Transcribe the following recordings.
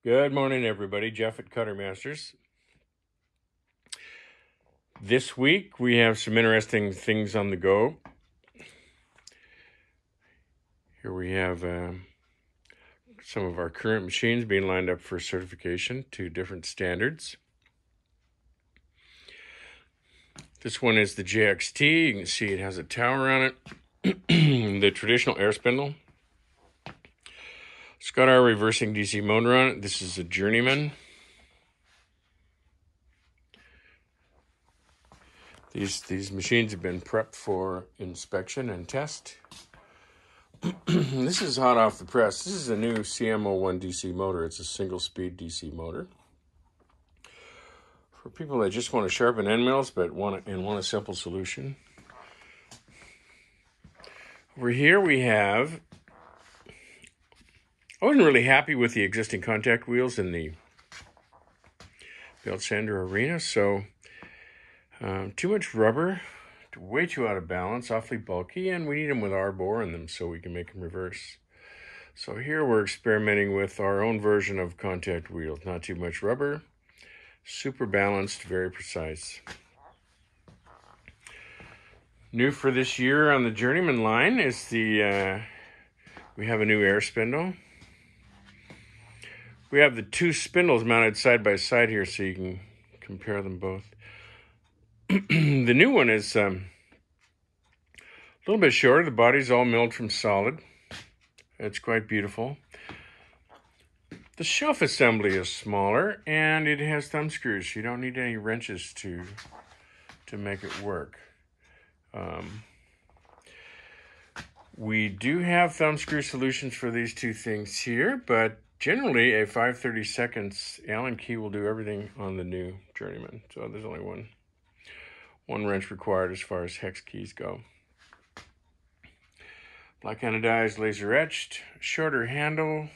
Good morning, everybody. Jeff at Cuttermasters. This week, we have some interesting things on the go. Here we have some of our current machines being lined up for certification to different standards. This one is the JXT. You can see it has a tower on it. The traditional air spindle. It's got our reversing DC motor on it. This is a Journeyman. These machines have been prepped for inspection and test. This is hot off the press. This is a new CM01 DC motor. It's a single-speed DC motor. For people that just want to sharpen end mills but want a simple solution. Over here we have, I wasn't really happy with the existing contact wheels in the belt sander arena, so too much rubber, way too out of balance, awfully bulky, and we need them with our bore in them so we can make them reverse. So here we're experimenting with our own version of contact wheels. Not too much rubber, super balanced, very precise. New for this year on the Journeyman line is we have a new air spindle. We have the two spindles mounted side by side here so you can compare them both. The new one is a little bit shorter. The body's all milled from solid. It's quite beautiful. The shelf assembly is smaller and it has thumb screws. You don't need any wrenches to make it work. We do have thumb screw solutions for these two things here, but generally a 5/32 Allen key will do everything on the new Journeyman. So there's only one wrench required as far as hex keys go. Black anodized, laser etched, shorter handle.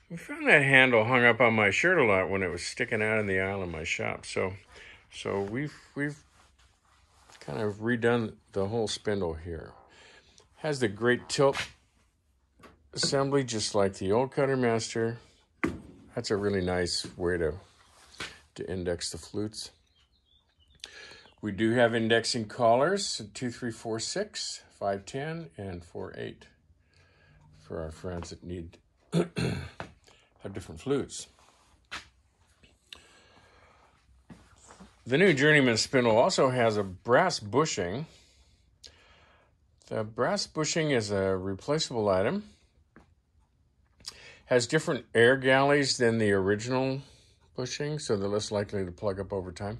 We found that handle hung up on my shirt a lot when it was sticking out in the aisle in my shop. So we've kind of redone the whole spindle here. Has the great tilt assembly just like the old Cuttermaster. That's a really nice way to index the flutes. We do have indexing collars, 2, 3, 4, 6, 5, 10, and 4, 8 for our friends that need have different flutes. The new Journeyman spindle also has a brass bushing. The brass bushing is a replaceable item. Has different air galleys than the original bushing, so they're less likely to plug up over time.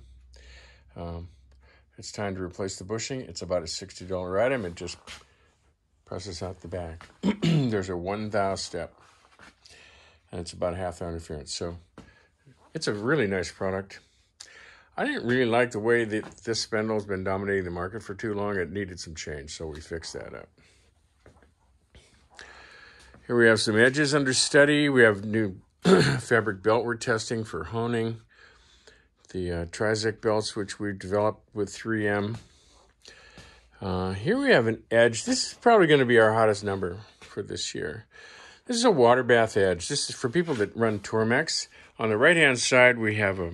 It's time to replace the bushing. It's about a $60 item. It just presses out the back. There's a 1 thou step, and it's about half thou interference. So it's a really nice product. I didn't really like the way that this spindle has been dominating the market for too long. It needed some change, so we fixed that up. Here we have some edges under study. We have new fabric belt we're testing for honing. The Trizec belts, which we developed with 3M. Here we have an edge. This is probably going to be our hottest number for this year. This is a water bath edge. This is for people that run Tormex. On the right-hand side, we have a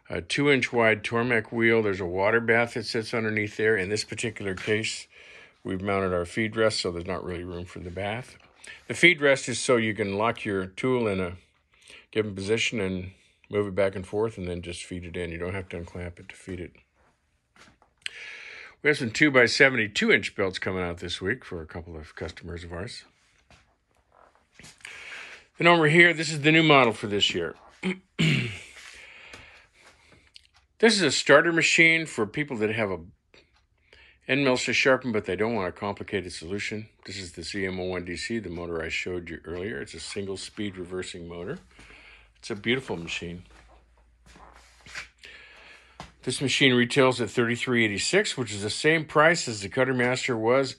2-inch wide Tormek wheel. There's a water bath that sits underneath there. In this particular case, we've mounted our feed rest, so there's not really room for the bath. The feed rest is so you can lock your tool in a given position and move it back and forth and then just feed it in. You don't have to unclamp it to feed it. We have some 2x70 2-inch belts coming out this week for a couple of customers of ours. Then over here, this is the new model for this year. This is a starter machine for people that have end mills to sharpen, but they don't want a complicated solution. This is the CM01 DC, the motor I showed you earlier. It's a single-speed reversing motor. It's a beautiful machine. This machine retails at $33.86, which is the same price as the Cuttermaster was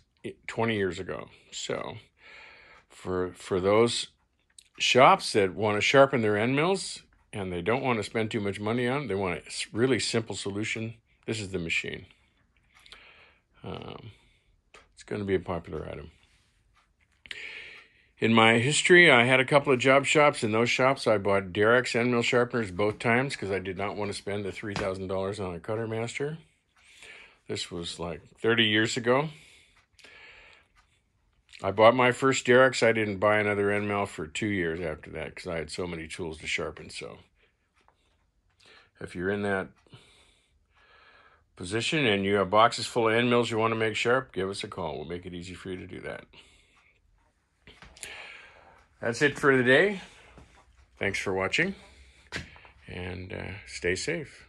20 years ago. So for those shops that want to sharpen their end mills and they don't want to spend too much money on it, they want a really simple solution, this is the machine. It's going to be a popular item. In my history, I had a couple of job shops. In those shops, I bought Derek's end mill sharpeners both times because I did not want to spend the $3,000 on a Cuttermaster. This was like 30 years ago. I bought my first Derek's. I didn't buy another end mill for 2 years after that because I had so many tools to sharpen. So if you're in that position and you have boxes full of end mills you want to make sharp, give us a call. We'll make it easy for you to do that. That's it for today. Thanks for watching, and stay safe.